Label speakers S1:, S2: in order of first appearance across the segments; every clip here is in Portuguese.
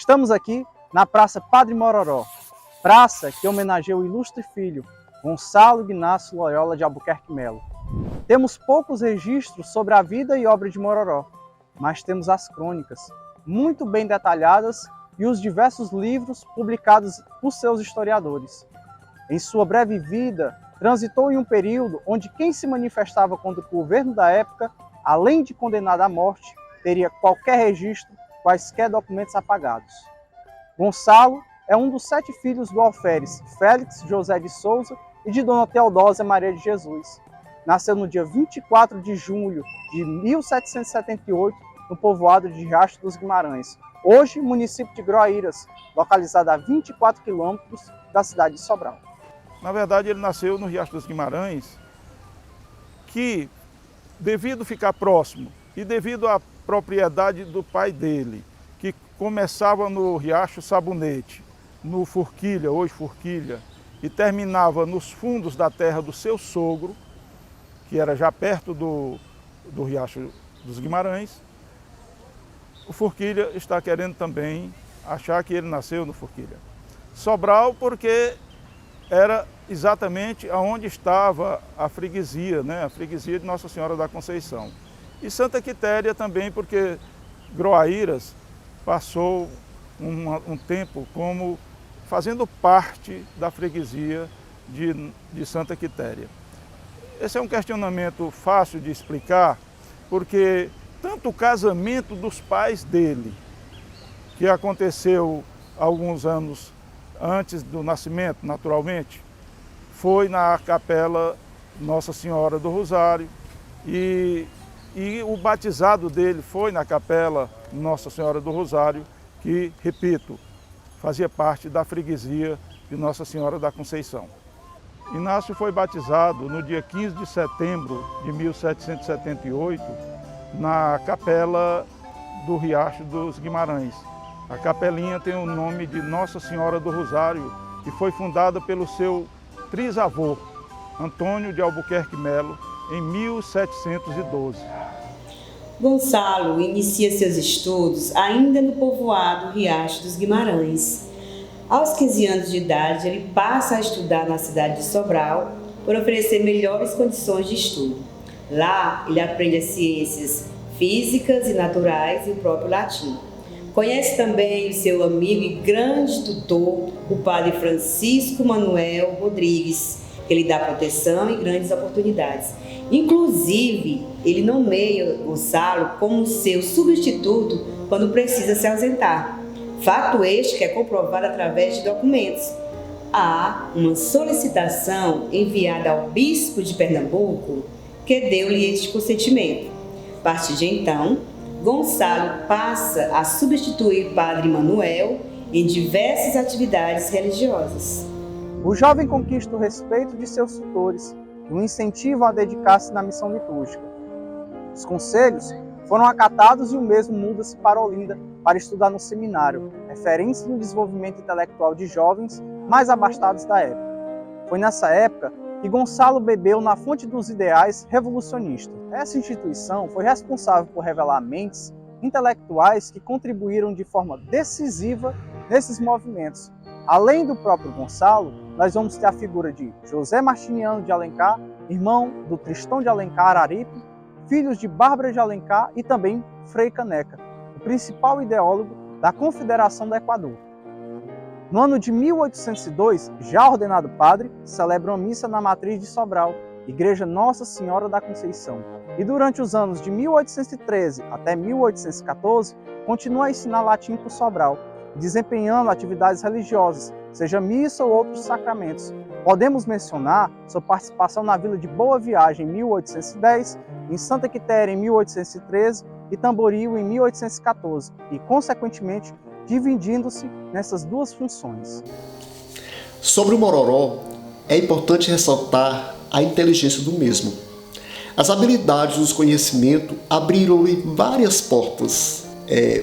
S1: Estamos aqui na Praça Padre Mororó, praça que homenageia o ilustre filho, Gonçalo Ignácio Loyola de Albuquerque Melo. Temos poucos registros sobre a vida e obra de Mororó, mas temos as crônicas, muito bem detalhadas, e os diversos livros publicados por seus historiadores. Em sua breve vida, transitou em um período onde quem se manifestava contra o governo da época, além de condenado à morte, teria qualquer registro, quaisquer documentos apagados. Gonçalo é um dos 7 filhos do alferes Félix José de Souza e de Dona Teodósia Maria de Jesus. Nasceu no dia 24 de julho de 1778, no povoado de Riacho dos Guimarães, hoje município de Groaíras, localizado a 24 quilômetros da cidade de Sobral.
S2: Na verdade, ele nasceu no Riacho dos Guimarães, que, devido a ficar próximo e devido à propriedade do pai dele, que começava no Riacho Sabonete, no Forquilha, hoje Forquilha, e terminava nos fundos da terra do seu sogro, que era já perto do Riacho dos Guimarães. O Forquilha está querendo também achar que ele nasceu no Forquilha. Sobral porque era exatamente onde estava a freguesia, né? A freguesia de Nossa Senhora da Conceição. E Santa Quitéria também porque Groaíras passou um tempo como fazendo parte da freguesia de Santa Quitéria. Esse é um questionamento fácil de explicar, porque tanto o casamento dos pais dele, que aconteceu alguns anos antes do nascimento, naturalmente, foi na capela Nossa Senhora do Rosário e o batizado dele foi na capela Nossa Senhora do Rosário, que, repito, fazia parte da freguesia de Nossa Senhora da Conceição. Inácio foi batizado no dia 15 de setembro de 1778, na capela do Riacho dos Guimarães. A capelinha tem o nome de Nossa Senhora do Rosário e foi fundada pelo seu trisavô, Antônio de Albuquerque Melo, em 1712.
S3: Gonçalo inicia seus estudos ainda no povoado Riacho dos Guimarães. Aos 15 anos de idade, ele passa a estudar na cidade de Sobral por oferecer melhores condições de estudo. Lá, ele aprende as ciências físicas e naturais e o próprio latim. Conhece também o seu amigo e grande tutor, o padre Francisco Manuel Rodrigues, que lhe dá proteção e grandes oportunidades. Inclusive, ele nomeia Gonçalo como seu substituto quando precisa se ausentar. Fato este que é comprovado através de documentos. Há uma solicitação enviada ao bispo de Pernambuco que deu-lhe este consentimento. A partir de então, Gonçalo passa a substituir Padre Manuel em diversas atividades religiosas.
S1: O jovem conquista o respeito de seus tutores e o incentivam a dedicar-se na missão litúrgica. Os conselhos foram acatados e o mesmo muda-se para Olinda para estudar no seminário, referência no desenvolvimento intelectual de jovens mais abastados da época. Foi nessa época que Gonçalo bebeu na fonte dos ideais revolucionistas. Essa instituição foi responsável por revelar mentes intelectuais que contribuíram de forma decisiva nesses movimentos. Além do próprio Gonçalo, nós vamos ter a figura de José Martiniano de Alencar, irmão do Tristão de Alencar Araripe, filhos de Bárbara de Alencar e também Frei Caneca, o principal ideólogo da Confederação do Equador. No ano de 1802, já ordenado padre, celebra uma missa na matriz de Sobral, Igreja Nossa Senhora da Conceição. E durante os anos de 1813 até 1814, continua a ensinar latim por Sobral, desempenhando atividades religiosas, seja missa ou outros sacramentos. Podemos mencionar sua participação na Vila de Boa Viagem em 1810, em Santa Quitéria em 1813 e Tamboril em 1814, e, consequentemente, dividindo-se nessas duas funções.
S4: Sobre o Mororó, é importante ressaltar a inteligência do mesmo. As habilidades e os conhecimentos abriram-lhe várias portas.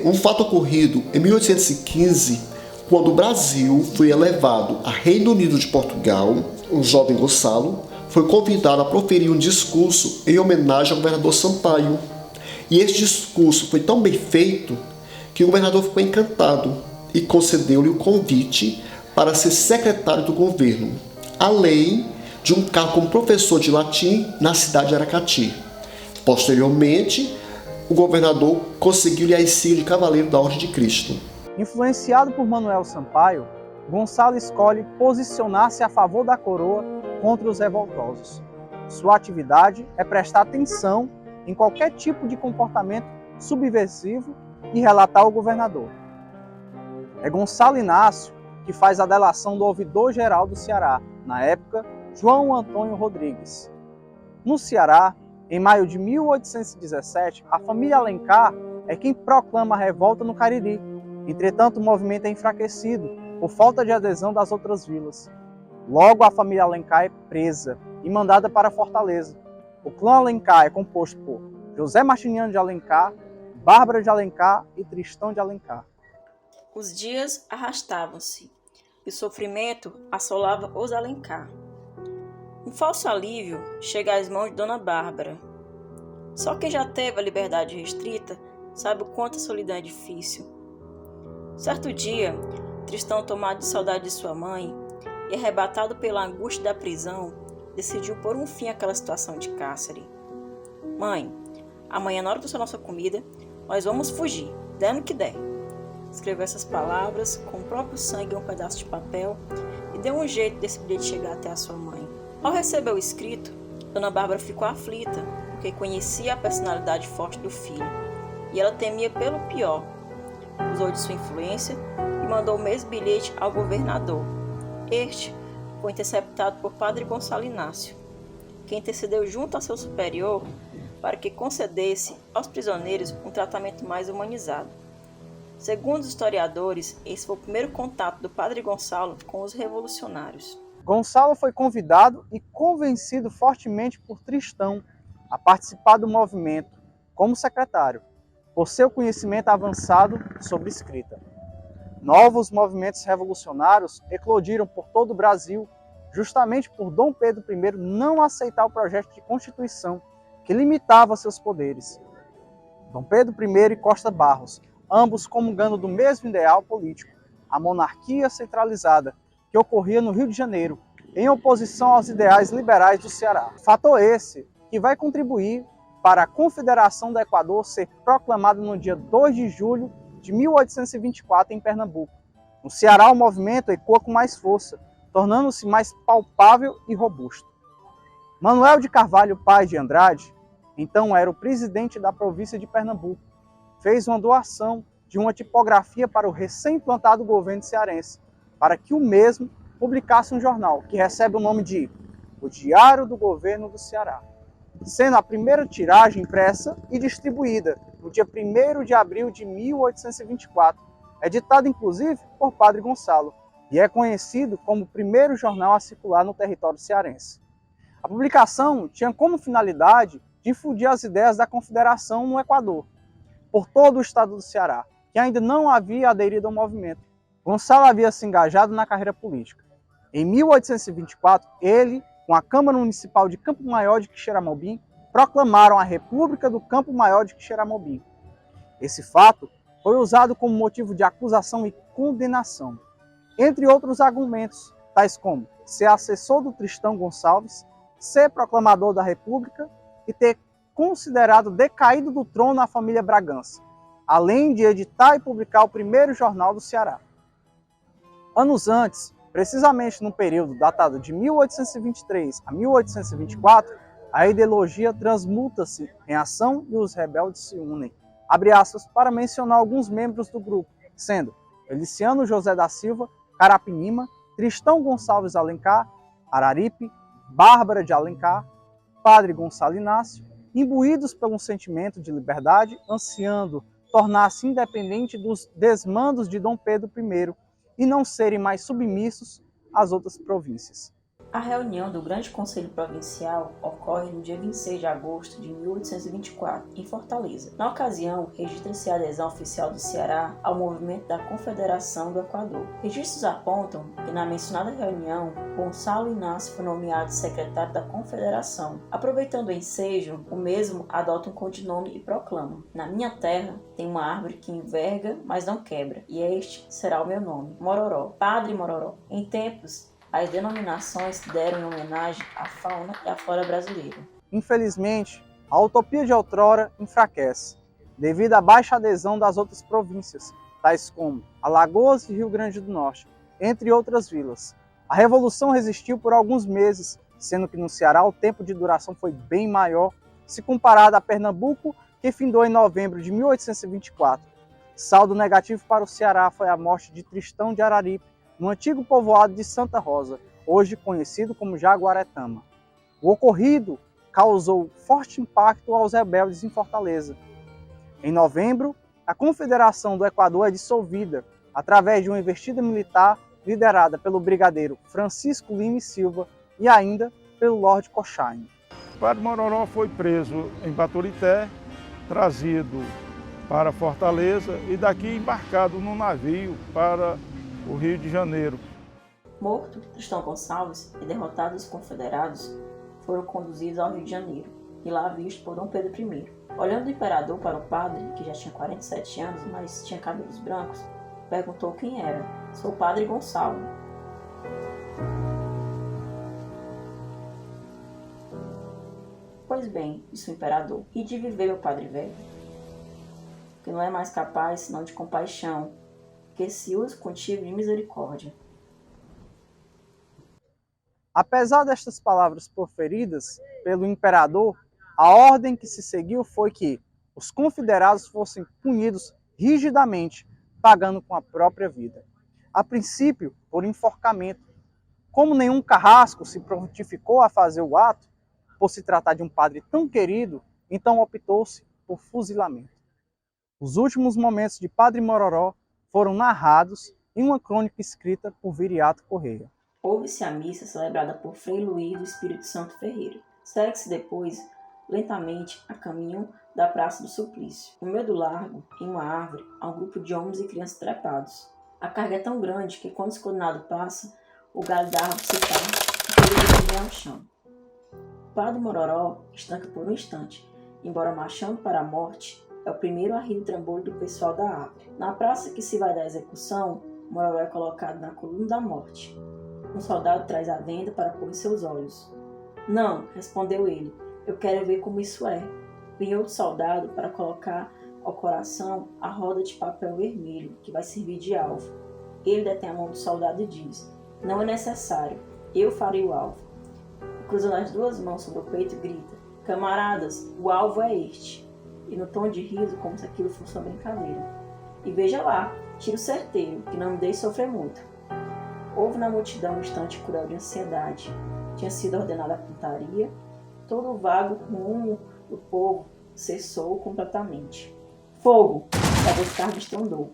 S4: Um fato ocorrido em 1815, quando o Brasil foi elevado a Reino Unido de Portugal, o jovem Gonçalo foi convidado a proferir um discurso em homenagem ao governador Sampaio. E esse discurso foi tão bem feito que o governador ficou encantado e concedeu-lhe o convite para ser secretário do governo, além de um cargo como professor de latim na cidade de Aracati. Posteriormente, o governador conseguiu-lhe a insignia de Cavaleiro da Ordem de Cristo.
S1: Influenciado por Manuel Sampaio, Gonçalo escolhe posicionar-se a favor da coroa contra os revoltosos. Sua atividade é prestar atenção em qualquer tipo de comportamento subversivo e relatar ao governador. É Gonçalo Inácio que faz a delação do ouvidor-geral do Ceará, na época, João Antônio Rodrigues. No Ceará, em maio de 1817, a família Alencar é quem proclama a revolta no Cariri. Entretanto, o movimento é enfraquecido por falta de adesão das outras vilas. Logo, a família Alencar é presa e mandada para Fortaleza. O clã Alencar é composto por José Martiniano de Alencar, Bárbara de Alencar e Tristão de Alencar.
S5: Os dias arrastavam-se e o sofrimento assolava os Alencar. Um falso alívio chega às mãos de Dona Bárbara. Só quem já teve a liberdade restrita sabe o quanto a solidão é difícil. Certo dia, Tristão, tomado de saudade de sua mãe e arrebatado pela angústia da prisão, decidiu pôr um fim àquela situação de cárcere. Mãe, amanhã na hora da nossa comida, nós vamos fugir, dando o que der. Escreveu essas palavras com o próprio sangue em um pedaço de papel e deu um jeito desse bilhete chegar até a sua mãe. Ao receber o escrito, Dona Bárbara ficou aflita, porque conhecia a personalidade forte do filho, e ela temia pelo pior. Usou de sua influência e mandou o mesmo bilhete ao governador. Este foi interceptado por Padre Gonçalo Inácio, que intercedeu junto ao seu superior para que concedesse aos prisioneiros um tratamento mais humanizado. Segundo os historiadores, esse foi o primeiro contato do Padre Gonçalo com os revolucionários.
S1: Gonçalo foi convidado e convencido fortemente por Tristão a participar do movimento como secretário, por seu conhecimento avançado sobre escrita. Novos movimentos revolucionários eclodiram por todo o Brasil, justamente por Dom Pedro I não aceitar o projeto de Constituição que limitava seus poderes. Dom Pedro I e Costa Barros, ambos comungando do mesmo ideal político, a monarquia centralizada, que ocorria no Rio de Janeiro, em oposição aos ideais liberais do Ceará. Fator esse que vai contribuir para a Confederação do Equador ser proclamada no dia 2 de julho de 1824 em Pernambuco. No Ceará, o movimento ecoa com mais força, tornando-se mais palpável e robusto. Manuel de Carvalho Paz de Andrade, então era o presidente da província de Pernambuco, fez uma doação de uma tipografia para o recém-implantado governo cearense, para que o mesmo publicasse um jornal que recebe o nome de O Diário do Governo do Ceará, sendo a primeira tiragem impressa e distribuída no dia 1º de abril de 1824, editado inclusive por Padre Gonçalo, e é conhecido como o primeiro jornal a circular no território cearense. A publicação tinha como finalidade difundir as ideias da Confederação no Equador, por todo o estado do Ceará, que ainda não havia aderido ao movimento. Gonçalo havia se engajado na carreira política. Em 1824, ele, com a Câmara Municipal de Campo Maior de Quixeramobim, proclamaram a República do Campo Maior de Quixeramobim. Esse fato foi usado como motivo de acusação e condenação, entre outros argumentos, tais como ser assessor do Tristão Gonçalves, ser proclamador da República e ter considerado decaído do trono a família Bragança, além de editar e publicar o primeiro jornal do Ceará. Anos antes, precisamente no período datado de 1823 a 1824, a ideologia transmuta-se em ação e os rebeldes se unem. Abre aspas para mencionar alguns membros do grupo, sendo Feliciano José da Silva, Carapinima, Tristão Gonçalves Alencar, Araripe, Bárbara de Alencar, Padre Gonçalo Inácio, imbuídos pelo sentimento de liberdade, ansiando tornar-se independente dos desmandos de Dom Pedro I e não serem mais submissos às outras províncias.
S5: A reunião do Grande Conselho Provincial ocorre no dia 26 de agosto de 1824, em Fortaleza. Na ocasião, registra-se a adesão oficial do Ceará ao movimento da Confederação do Equador. Registros apontam que na mencionada reunião, Gonçalo Inácio foi nomeado secretário da Confederação. Aproveitando o ensejo, o mesmo adota um codinome e proclama: "Na minha terra tem uma árvore que enverga, mas não quebra, e este será o meu nome, Mororó, Padre Mororó." Em tempos, as denominações deram em homenagem à fauna e à flora brasileira.
S1: Infelizmente, a utopia de outrora enfraquece, devido à baixa adesão das outras províncias, tais como Alagoas e Rio Grande do Norte, entre outras vilas. A Revolução resistiu por alguns meses, sendo que no Ceará o tempo de duração foi bem maior, se comparado a Pernambuco, que findou em novembro de 1824. Saldo negativo para o Ceará foi a morte de Tristão de Araripe, no antigo povoado de Santa Rosa, hoje conhecido como Jaguaretama. O ocorrido causou forte impacto aos rebeldes em Fortaleza. Em novembro, a Confederação do Equador é dissolvida, através de uma investida militar liderada pelo brigadeiro Francisco Lima e Silva e ainda pelo Lord Cochrane.
S2: O Padre Mororó foi preso em Baturité, trazido para Fortaleza e daqui embarcado num navio para o Rio de Janeiro.
S5: Morto, Tristão Gonçalves e derrotados os confederados foram conduzidos ao Rio de Janeiro e lá vistos por Dom Pedro I. Olhando o imperador para o padre, que já tinha 47 anos, mas tinha cabelos brancos, perguntou quem era. "Sou o Padre Gonçalo." "Pois bem," disse o imperador, "e de viver, meu padre velho, que não é mais capaz senão de compaixão, que se use contigo de misericórdia."
S1: Apesar destas palavras proferidas pelo imperador, a ordem que se seguiu foi que os confederados fossem punidos rigidamente, pagando com a própria vida. A princípio, por enforcamento. Como nenhum carrasco se prontificou a fazer o ato, por se tratar de um padre tão querido, então optou-se por fuzilamento. Os últimos momentos de Padre Mororó foram narrados em uma crônica escrita por Viriato Correia.
S5: Houve-se a missa celebrada por Frei Luís do Espírito Santo Ferreira. Segue-se depois, lentamente, a caminho da Praça do Suplício. No meio do largo, em uma árvore, há um grupo de homens e crianças trepados. A carga é tão grande que, quando o condenado passa, o galho da árvore se cai e ele vem ao chão. O Padre Mororó estanca por um instante, embora marchando para a morte, é o primeiro a rir do trambolho do pessoal da árvore. Na praça que se vai dar a execução, Mororó é colocado na coluna da morte. Um soldado traz a venda para pôr em seus olhos. "Não," respondeu ele, "eu quero ver como isso é." Vem outro soldado para colocar ao coração a roda de papel vermelho, que vai servir de alvo. Ele detém a mão do soldado e diz: "Não é necessário, eu farei o alvo." E cruzando as duas mãos sobre o peito, grita: "Camaradas, o alvo é este." E no tom de riso, como se aquilo fosse uma brincadeira: "E veja lá, tiro certeiro, que não me deixe sofrer muito." Houve na multidão um instante cruel de ansiedade. Tinha sido ordenada a pontaria. Todo o vago rumo do povo cessou completamente. "Fogo!" A descarga estrondou.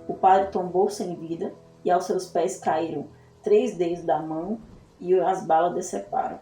S5: O padre tombou sem vida e aos seus pés caíram 3 dedos da mão e as balas deceparam.